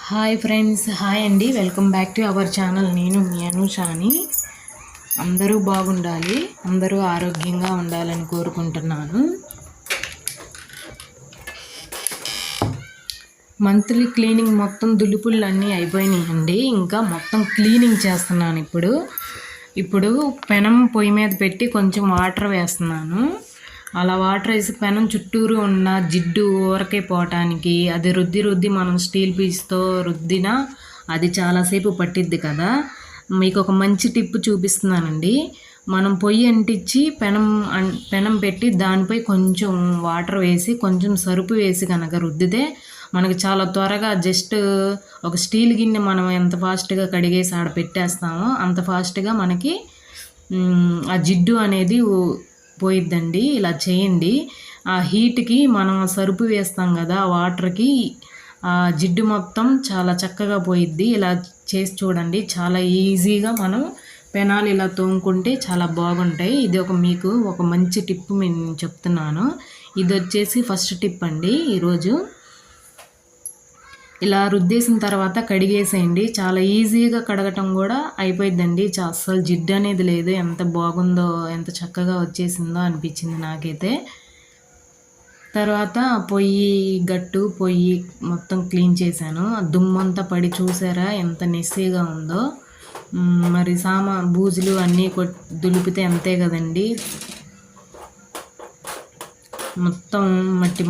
Hi friends, hi అండి. Welcome back to our channel. నేను మీ అనుషాని. అందరూ బాగుండాలి, అందరూ ఆరోగ్యంగా ఉండాలని కోరుకుంటున్నాను. మంత్లీ క్లీనింగ్ మొత్తం దులుపులు అన్నీ అయిపోయినాయండి. ఇంకా మొత్తం క్లీనింగ్ చేస్తున్నాను. ఇప్పుడు పెనం పొయ్యి మీద పెట్టి కొంచెం వాటర్ వేస్తున్నాను. అలా వాటర్ వేసి పెనం చుట్టూరు ఉన్న జిడ్డు ఊరకే పోవటానికి, అది రుద్ది మనం స్టీల్ పీస్తో రుద్దినా అది చాలాసేపు పట్టిద్ది కదా. మీకు ఒక మంచి టిప్ చూపిస్తున్నానండి. మనం పొయ్యి అంటించి పెనం పెట్టి దానిపై కొంచెం వాటర్ వేసి కొంచెం సరుపు వేసి కనుక రుద్దితే మనకి చాలా త్వరగా జస్ట్ ఒక స్టీల్ గిన్నె మనం ఎంత ఫాస్ట్గా కడిగేసి ఆడ పెట్టేస్తామో అంత ఫాస్ట్గా మనకి ఆ జిడ్డు అనేది పోయిద్దండి. ఇలా చేయండి. ఆ హీట్కి మనం సరుపు వేస్తాం కదా, ఆ వాటర్కి ఆ జిడ్డు మొత్తం చాలా చక్కగా పోయిద్ది. ఇలా చేసి చూడండి. చాలా ఈజీగా మనం పెనాలు ఇలా తోముకుంటే చాలా బాగుంటాయి. ఇది మీకు ఒక మంచి టిప్ నేను చెప్తున్నాను. ఇది వచ్చేసి ఫస్ట్ టిప్ అండి. ఈరోజు ఇలా రుద్దేసిన తర్వాత కడిగేసేయండి. చాలా ఈజీగా కడగటం కూడా అయిపోయిందండి. అస్సలు జిడ్డు అనేది లేదు. ఎంత బాగుందో, ఎంత చక్కగా వచ్చేసిందో అనిపించింది నాకైతే. తర్వాత పొయ్యి మొత్తం క్లీన్ చేశాను. దుమ్మంతా పడి చూసారా ఎంత నెస్సీగా ఉందో. మరి బూజులు అన్నీ దులిపితే అంతే కదండి. మొత్తం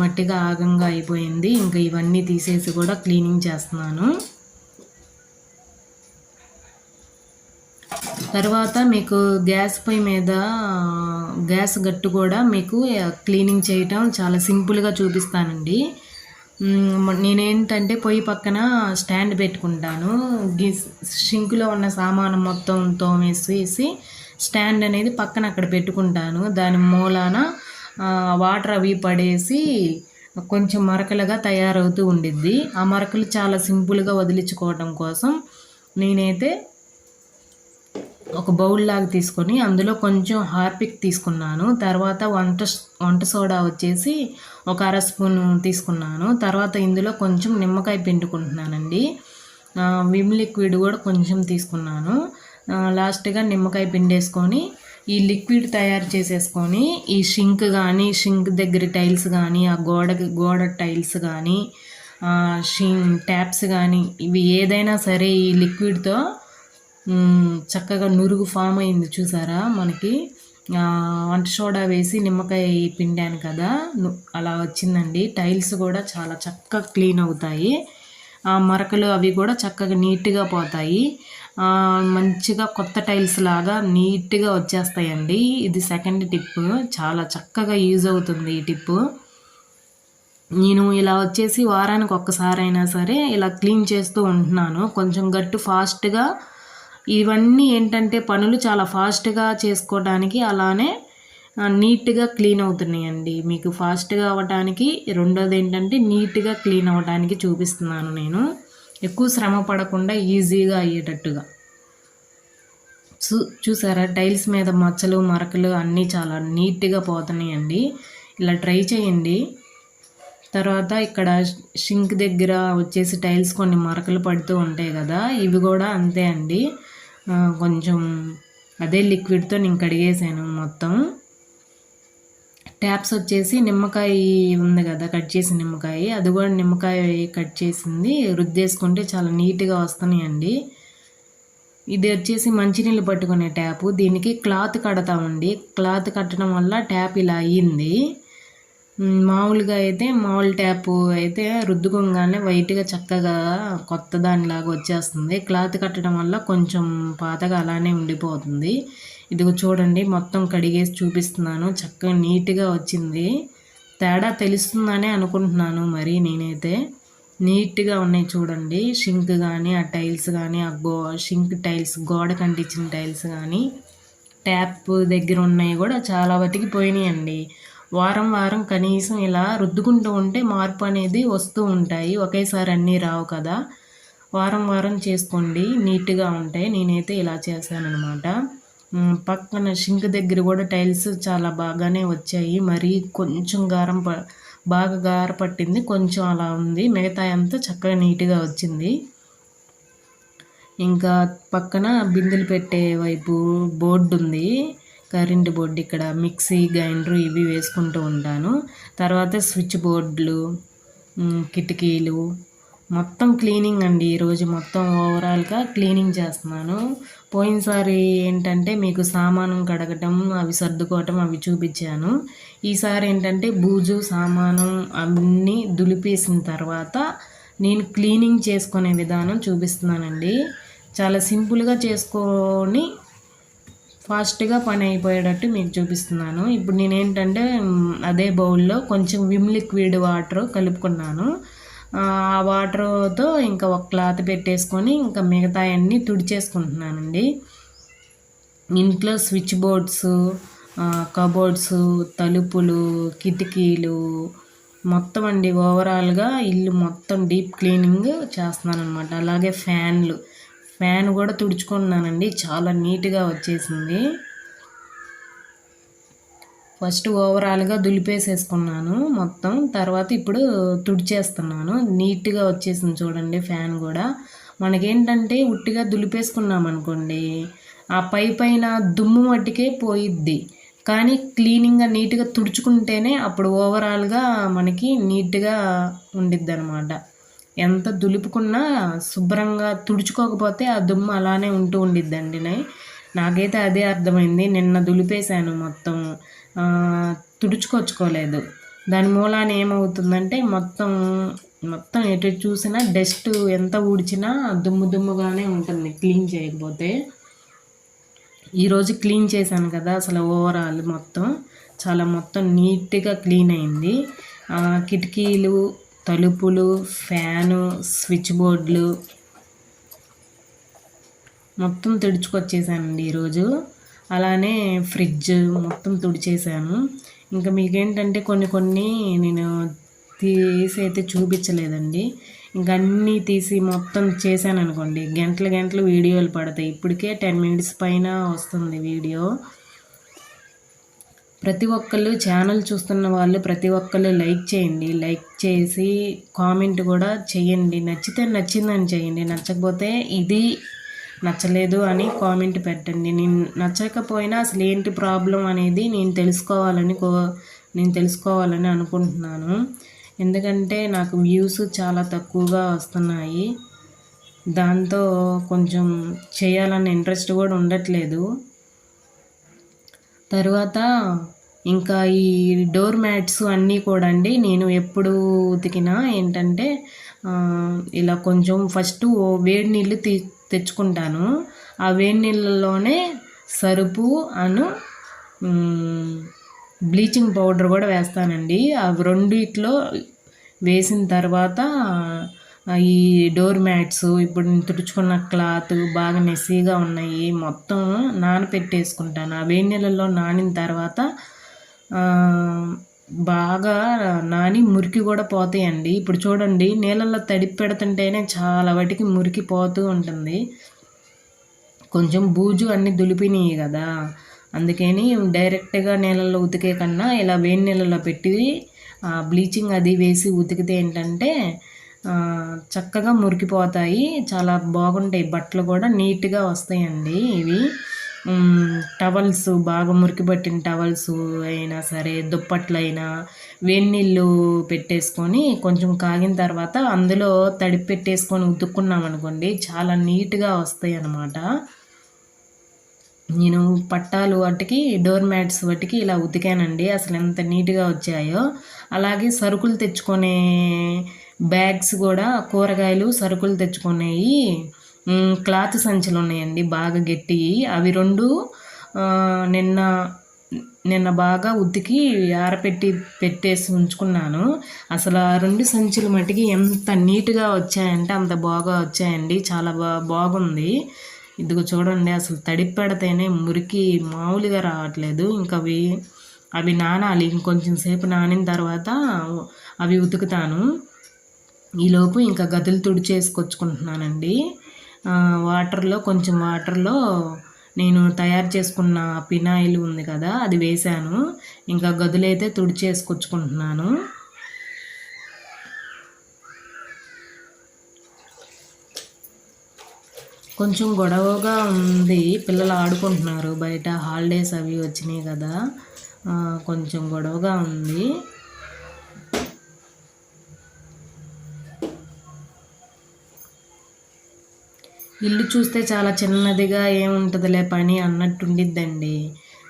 మట్టిగా ఆగంగా అయిపోయింది. ఇంకా ఇవన్నీ తీసేసి కూడా క్లీనింగ్ చేస్తున్నాను. తర్వాత మీకు గ్యాస్ పొయ్యి మీద గ్యాస్ గట్టు కూడా మీకు క్లీనింగ్ చేయటం చాలా సింపుల్గా చూపిస్తానండి. నేనేంటంటే పొయ్యి పక్కన స్టాండ్ పెట్టుకుంటాను. షింకులో ఉన్న సామాను మొత్తం తోమేసి స్టాండ్ అనేది పక్కన అక్కడ పెట్టుకుంటాను. దాని మూలాన వాటర్ అవి పడేసి కొంచెం మరకలుగా తయారవుతూ ఉండిద్ది. ఆ మరకలు చాలా సింపుల్గా వదిలించుకోవడం కోసం నేనైతే ఒక బౌల్ లాగా తీసుకొని అందులో కొంచెం హార్పిక్ తీసుకున్నాను. తర్వాత వంట సోడా వచ్చేసి ఒక 1/2 స్పూన్ తీసుకున్నాను. తర్వాత ఇందులో కొంచెం నిమ్మకాయ పిండుకుంటున్నానండి. విమ్ లిక్విడ్ కూడా కొంచెం తీసుకున్నాను. లాస్ట్గా నిమ్మకాయ పిండేసుకొని ఈ లిక్విడ్ తయారు చేసేసుకొని ఈ షింక్ దగ్గర టైల్స్ కానీ, ఆ గోడ టైల్స్ కానీ, ట్యాప్స్ కానీ, ఇవి ఏదైనా సరే ఈ లిక్విడ్తో చక్కగా నురుగు ఫామ్ అయింది చూసారా. మనకి వంట సోడా వేసి నిమ్మకాయ పిండాను కదా, అలా వచ్చిందండి. టైల్స్ కూడా చాలా చక్కగా క్లీన్ అవుతాయి. ఆ మరకలు అవి కూడా చక్కగా నీట్గా పోతాయి. మంచిగా కొత్త టైల్స్ లాగా నీట్గా వచ్చేస్తాయండి. ఇది సెకండ్ టిప్. చాలా చక్కగా యూజ్ అవుతుంది ఈ టిప్పు. నేను ఇలా వచ్చేసి వారానికి ఒక్కసారైనా సరే ఇలా క్లీన్ చేస్తూ ఉంటున్నాను. కొంచెం గట్టు ఫాస్ట్గా ఇవన్నీ ఏంటంటే పనులు చాలా ఫాస్ట్గా చేసుకోవడానికి అలానే నీట్గా క్లీన్ అవుతున్నాయండి. మీకు ఫాస్ట్గా అవ్వడానికి, రెండోది ఏంటంటే నీట్గా క్లీన్ అవ్వడానికి చూపిస్తున్నాను నేను. ఎక్కువ శ్రమ పడకుండా ఈజీగా అయ్యేటట్టుగా. చూసారా టైల్స్ మీద మచ్చలు మరకలు అన్నీ చాలా నీట్గా పోతున్నాయండి. ఇలా ట్రై చేయండి. తర్వాత ఇక్కడ షింక్ దగ్గర వచ్చేసి టైల్స్ కొన్ని మరకలు పడుతూ ఉంటాయి కదా, ఇవి కూడా అంతే అండి. కొంచెం అదే లిక్విడ్తో నేను కడిగేసాను మొత్తం. ట్యాప్స్ వచ్చేసి నిమ్మకాయ ఉంది కదా, కట్ చేసిన నిమ్మకాయ, అది కూడా నిమ్మకాయ కట్ చేసింది రుద్దేసుకుంటే చాలా నీట్గా వస్తున్నాయండి. ఇది వచ్చేసి మంచినీళ్ళు పట్టుకునే ట్యాపు. దీనికి క్లాత్ కడతామండి. క్లాత్ కట్టడం వల్ల ట్యాప్ ఇలా అయ్యింది. మామూలుగా అయితే మామూలు ట్యాప్ అయితే రుద్దుకోగానే వైట్గా చక్కగా కొత్త దానిలాగా వచ్చేస్తుంది. క్లాత్ కట్టడం వల్ల కొంచెం పాతగా అలానే ఉండిపోతుంది. ఇదిగో చూడండి, మొత్తం కడిగేసి చూపిస్తున్నాను. చక్కగా నీట్గా వచ్చింది. తేడా తెలుస్తుందనే అనుకుంటున్నాను. మరి నేనైతే నీట్గా ఉన్నాయి చూడండి. షింక్ కానీ, ఆ టైల్స్ కానీ, ఆ షింక్ టైల్స్, గోడ కంటించిన టైల్స్ కానీ, ట్యాప్ దగ్గర ఉన్నాయి కూడా చాలా వాటికి పోయినాయండి. వారం కనీసం ఇలా రుద్దుకుంటూ ఉంటే మార్పు అనేది వస్తూ ఉంటాయి. ఒకేసారి అన్నీ రావు కదా. వారం చేసుకోండి, నీట్గా ఉంటాయి. నేనైతే ఇలా చేశానన్నమాట. పక్కన షింక్ దగ్గర కూడా టైల్స్ చాలా బాగానే వచ్చాయి. మరి కొంచెం బాగా గార పట్టింది, కొంచెం అలా ఉంది. మిగతా అంతా చక్కగా నీట్గా వచ్చింది. ఇంకా పక్కన బిందెలు పెట్టే వైపు బోర్డు ఉంది, కరెంటు బోర్డు. ఇక్కడ మిక్సీ గ్రైండర్ ఇవి వేసుకుంటూ ఉంటాను. తర్వాత స్విచ్ బోర్డులు, కిటికీలు మొత్తం క్లీనింగ్ అండి. ఈరోజు మొత్తం ఓవరాల్గా క్లీనింగ్ చేస్తున్నాను. పోయినసారి ఏంటంటే మీకు సామాను కడగటం, అవి సర్దుకోవటం అవి చూపించాను. ఈసారి ఏంటంటే బూజు సామాను అన్నీ దులిపేసిన తర్వాత నేను క్లీనింగ్ చేసుకునే విధానం చూపిస్తున్నానండి. చాలా సింపుల్గా చేసుకొని ఫాస్ట్గా పని అయిపోయేటట్టు మీకు చూపిస్తున్నాను. ఇప్పుడు నేనేంటంటే అదే బౌల్లో కొంచెం విమ్ లిక్విడ్ వాటర్ కలుపుకున్నాను. ఆ వాటర్తో ఇంకా ఒక క్లాత్ పెట్టేసుకొని ఇంకా మిగతా అన్నీ తుడిచేసుకుంటున్నానండి. ఇంట్లో స్విచ్ బోర్డ్స్, కబోర్డ్స్, తలుపులు, కిటికీలు మొత్తం అండి ఓవరాల్గా ఇల్లు మొత్తం డీప్ క్లీనింగ్ చేస్తున్నాను అనమాట. అలాగే ఫ్యాన్ కూడా తుడుచుకున్నానండి, చాలా నీట్గా వచ్చేసింది. ఫస్ట్ ఓవరాల్గా దులిపేసేసుకున్నాను మొత్తం, తర్వాత ఇప్పుడు తుడిచేస్తున్నాను. నీట్గా వచ్చేసింది చూడండి. ఫ్యాన్ కూడా మనకేంటంటే ఉట్టిగా దులిపేసుకున్నాం అనుకోండి, ఆ పైన దుమ్ము మట్టికే పోయిద్ది. కానీ క్లీనింగ్గా నీట్గా తుడుచుకుంటేనే అప్పుడు ఓవరాల్గా మనకి నీట్గా ఉండిద్ది అనమాట. ఎంత దులుపుకున్నా శుభ్రంగా తుడుచుకోకపోతే ఆ దుమ్ము అలానే ఉండిద్దండి. నాకైతే అదే అర్థమైంది. నిన్న దులిపేశాను మొత్తం, తుడుచుకొచ్చుకోలేదు. దాని మూలాన ఏమవుతుందంటే మొత్తం ఎటు చూసినా డస్ట్ ఎంత ఊడ్చినా దుమ్ముగానే ఉంటుంది క్లీన్ చేయకపోతే. ఈరోజు క్లీన్ చేశాను కదా, అసలు ఓవరాల్ మొత్తం నీట్గా క్లీన్ అయింది. కిటికీలు, తలుపులు, ఫ్యాను, స్విచ్ బోర్డులు మొత్తం తుడుచుకొచ్చేసానండి ఈరోజు. అలానే ఫ్రిడ్జ్ మొత్తం తుడిచేసాను. ఇంకా మీకేంటంటే కొన్ని నేను తీసి అయితే చూపించలేదండి. ఇంకా అన్నీ తీసి మొత్తం చేశాను అనుకోండి, గంటలు వీడియోలు పడతాయి. ఇప్పటికే 10 minutes పైన వస్తుంది వీడియో. ప్రతి ఒక్కళ్ళు ఛానల్ చూస్తున్న వాళ్ళు ప్రతి ఒక్కళ్ళు లైక్ చేయండి. లైక్ చేసి కామెంట్ కూడా చేయండి. నచ్చితే నచ్చిందని చేయండి, నచ్చకపోతే ఇది నచ్చలేదు అని కామెంట్ పెట్టండి. నేను నచ్చకపోయినా అసలు ఏంటి ప్రాబ్లం అనేది నేను తెలుసుకోవాలని అనుకుంటున్నాను. ఎందుకంటే నాకు వ్యూస్ చాలా తక్కువగా వస్తున్నాయి. దాంతో కొంచెం చేయాలన్న ఇంట్రెస్ట్ కూడా ఉండట్లేదు. తర్వాత ఇంకా ఈ డోర్ మ్యాట్స్ అన్నీ కూడా అండి, నేను ఎప్పుడు ఉతికినా ఏంటంటే ఇలా కొంచెం ఫస్ట్ వేడి నీళ్ళు తెచ్చుకుంటాను. ఆ వేడి నీళ్ళలోనే సరుపు బ్లీచింగ్ పౌడర్ కూడా వేస్తానండి. అవి రెండిట్లో వేసిన తర్వాత ఈ డోర్ మ్యాట్స్, ఇప్పుడు నేను తుడుచుకున్న క్లాత్ బాగా మెస్సీగా ఉన్నాయి, మొత్తం నానపెట్టేసుకుంటాను. ఆ వేడి నీళ్ళల్లో నానిన తర్వాత బాగా నాని మురికి కూడా పోతాయండి. ఇప్పుడు చూడండి, నీళ్ళల్లో తడిపి పెడుతుంటేనే చాలా వాటికి మురికి పోతూ ఉంటుంది. కొంచెం బూజు అన్నీ దులిపినాయి కదా, అందుకని డైరెక్ట్గా నీళ్ళల్లో ఉతికే కన్నా ఇలా వేడి నీళ్ళలో పెట్టి బ్లీచింగ్ అది వేసి ఉతికితే ఏంటంటే చక్కగా మురికిపోతాయి, చాలా బాగుంటాయి. బట్టలు కూడా నీట్గా వస్తాయండి. ఇవి టవల్స్, బాగా మురికి పట్టిన టవల్స్ అయినా సరే, దుప్పట్లైనా వేడి నీళ్ళు పెట్టేసుకొని కొంచెం కాగిన తర్వాత అందులో తడిపి పెట్టేసుకొని ఉతుక్కున్నాం అనుకోండి, చాలా నీట్గా వస్తాయి అన్నమాట. నేను పట్టాలు వాటికి, డోర్ మ్యాట్స్ వాటికి ఇలా ఉతికానండి, అసలు ఎంత నీట్గా వచ్చాయో. అలాగే సరుకులు తెచ్చుకునే బ్యాగ్స్ కూడా, కూరగాయలు సరుకులు తెచ్చుకునేవి క్లాత్ సంచులు ఉన్నాయండి బాగా గట్టివి. అవి 2 నిన్న బాగా ఉతికి పెట్టేసి ఉంచుకున్నాను. అసలు ఆ 2 సంచులు మటుకి ఎంత నీట్గా వచ్చాయంటే అంత బాగా వచ్చాయండి, చాలా బాగుంది. ఇదిగో చూడండి, అసలు తడిపి పెడితేనే మురికి మామూలుగా రావట్లేదు. ఇంకా అవి నానాలి, ఇంకొంచెం సేపు నానిన తర్వాత అవి ఉతుకుతాను. ఈలోపు ఇంకా గదులు తుడిచేసుకొచ్చుకుంటున్నానండి. కొంచెం వాటర్లో నేను తయారు చేసుకున్న పినాయిల్ ఉంది కదా, అది వేశాను. ఇంకా గదులైతే తుడిచేసుకొచ్చుకుంటున్నాను. కొంచెం గొడవగా ఉంది. పిల్లలు ఆడుకుంటున్నారు బయట, హాలిడేస్ అవి వచ్చినాయి కదా, కొంచెం గొడవగా ఉంది. ఇల్లు చూస్తే చాలా చిన్నదిగా ఏముంటుందిలే పని అన్నట్టుండిద్దండి,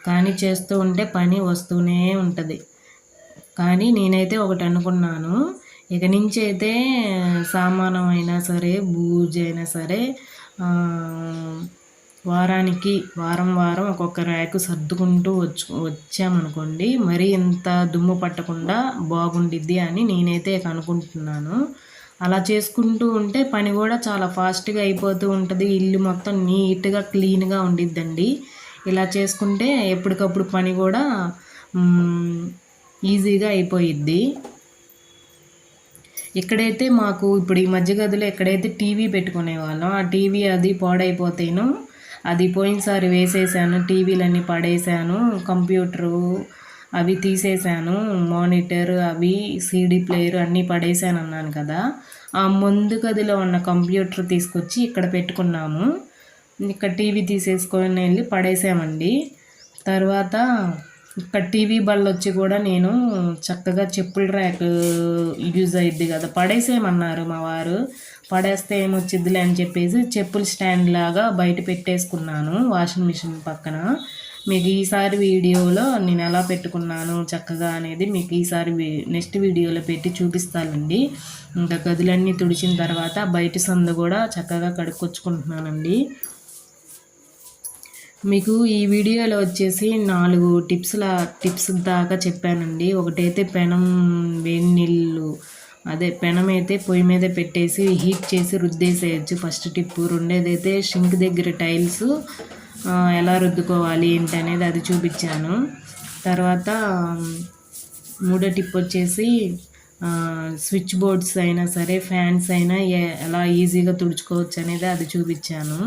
కానీ చేస్తూ ఉంటే పని వస్తూనే ఉంటుంది. కానీ నేనైతే ఒకటి అనుకున్నాను, ఇక నుంచి అయితే సామానం అయినా సరే, బూజు అయినా సరే, వారానికి వారం ఒక్కొక్క ర్యాకు సర్దుకుంటూ వచ్చామనుకోండి, మరీ ఇంత దుమ్ము పట్టకుండా బాగుండిద్ది అని నేనైతే అనుకుంటున్నాను. అలా చేసుకుంటూ ఉంటే పని కూడా చాలా ఫాస్ట్గా అయిపోతూ ఉంటుంది. ఇల్లు మొత్తం నీట్గా క్లీన్గా ఉండిద్దండి. ఇలా చేసుకుంటే ఎప్పటికప్పుడు పని కూడా ఈజీగా అయిపోయిద్ది. ఇక్కడైతే మాకు ఇప్పుడు ఈ మధ్య గదిలో ఎక్కడైతే టీవీ పెట్టుకునే వాళ్ళం, ఆ టీవీ అది పాడైపోతేను అది పోయినసారి వేసేసాను, టీవీలన్నీ పడేసాను, కంప్యూటరు అవి తీసేసాను, మానిటర్ అవి సీడీ ప్లేయర్ అన్నీ పడేసాను అన్నాను కదా, ఆ ముందు గదిలో ఉన్న కంప్యూటర్ తీసుకొచ్చి ఇక్కడ పెట్టుకున్నాము. ఇక్కడ టీవీ తీసేసుకొని వెళ్ళి పడేసామండి. తర్వాత ఇక్కడ టీవీ బల్ల వచ్చి కూడా నేను చక్కగా చెప్పుల ర్యాక్ యూజ్ అయ్యిద్ది కదా, పడేసేయమన్నారు మా వారు, పడేస్తే ఏమొచ్చిద్దిలే అని చెప్పేసి చెప్పుల స్టాండ్ లాగా బయట పెట్టేసుకున్నాను వాషింగ్ మిషన్ పక్కన. మీకు ఈసారి వీడియోలో నేను ఎలా పెట్టుకున్నాను చక్కగా అనేది మీకు ఈసారి నెక్స్ట్ వీడియోలో పెట్టి చూపిస్తానండి. ఇంకా గదులన్నీ తుడిచిన తర్వాత బయట సందు కూడా చక్కగా కడుక్కొచ్చుకుంటున్నానండి. మీకు ఈ వీడియోలో వచ్చేసి 4 టిప్స్ దాకా చెప్పానండి. ఒకటైతే వేడి నీళ్ళు, అదే పెనం అయితే పొయ్యి మీద పెట్టేసి హీట్ చేసి రుద్దేసేయచ్చు, ఫస్ట్ టిప్పు. రెండోదైతే షింక్ దగ్గర టైల్స్ ఎలా రుద్దుకోవాలి ఏంటి అనేది అది చూపించాను. తర్వాత మూడో టిప్ వచ్చేసి స్విచ్ బోర్డ్స్ అయినా సరే, ఫ్యాన్స్ అయినా ఎలా ఈజీగా తుడుచుకోవచ్చు అనేది అది చూపించాను.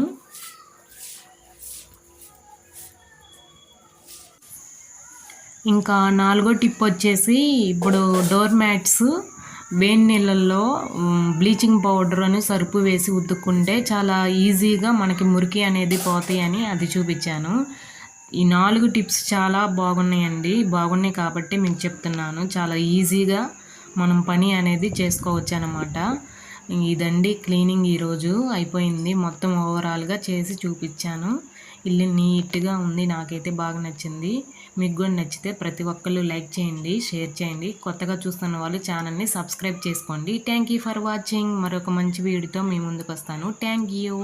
ఇంకా 4వ టిప్ వచ్చేసి, ఇప్పుడు డోర్ మ్యాట్స్ వేడి నీళ్ళల్లో బ్లీచింగ్ పౌడర్ అని సరుపు వేసి ఉతుక్కుంటే చాలా ఈజీగా మనకి మురికి అనేది పోతాయి అని అది చూపించాను. ఈ 4 టిప్స్ చాలా బాగున్నాయి కాబట్టి మీకు చెప్తున్నాను. చాలా ఈజీగా మనం పని అనేది చేసుకోవచ్చు అన్నమాట. ఇదండి క్లీనింగ్ ఈరోజు అయిపోయింది. మొత్తం ఓవరాల్గా చేసి చూపించాను. ఇల్లు నీట్గా ఉంది, నాకైతే బాగా నచ్చింది. మీకు కూడా నచ్చితే ప్రతి ఒక్కళ్ళు లైక్ చేయండి, షేర్ చేయండి. కొత్తగా చూస్తున్న వాళ్ళు ఛానల్ని సబ్స్క్రైబ్ చేసుకోండి. Thank you for watching. మరొక మంచి వీడియోతో మీ ముందుకు వస్తాను. Thank you.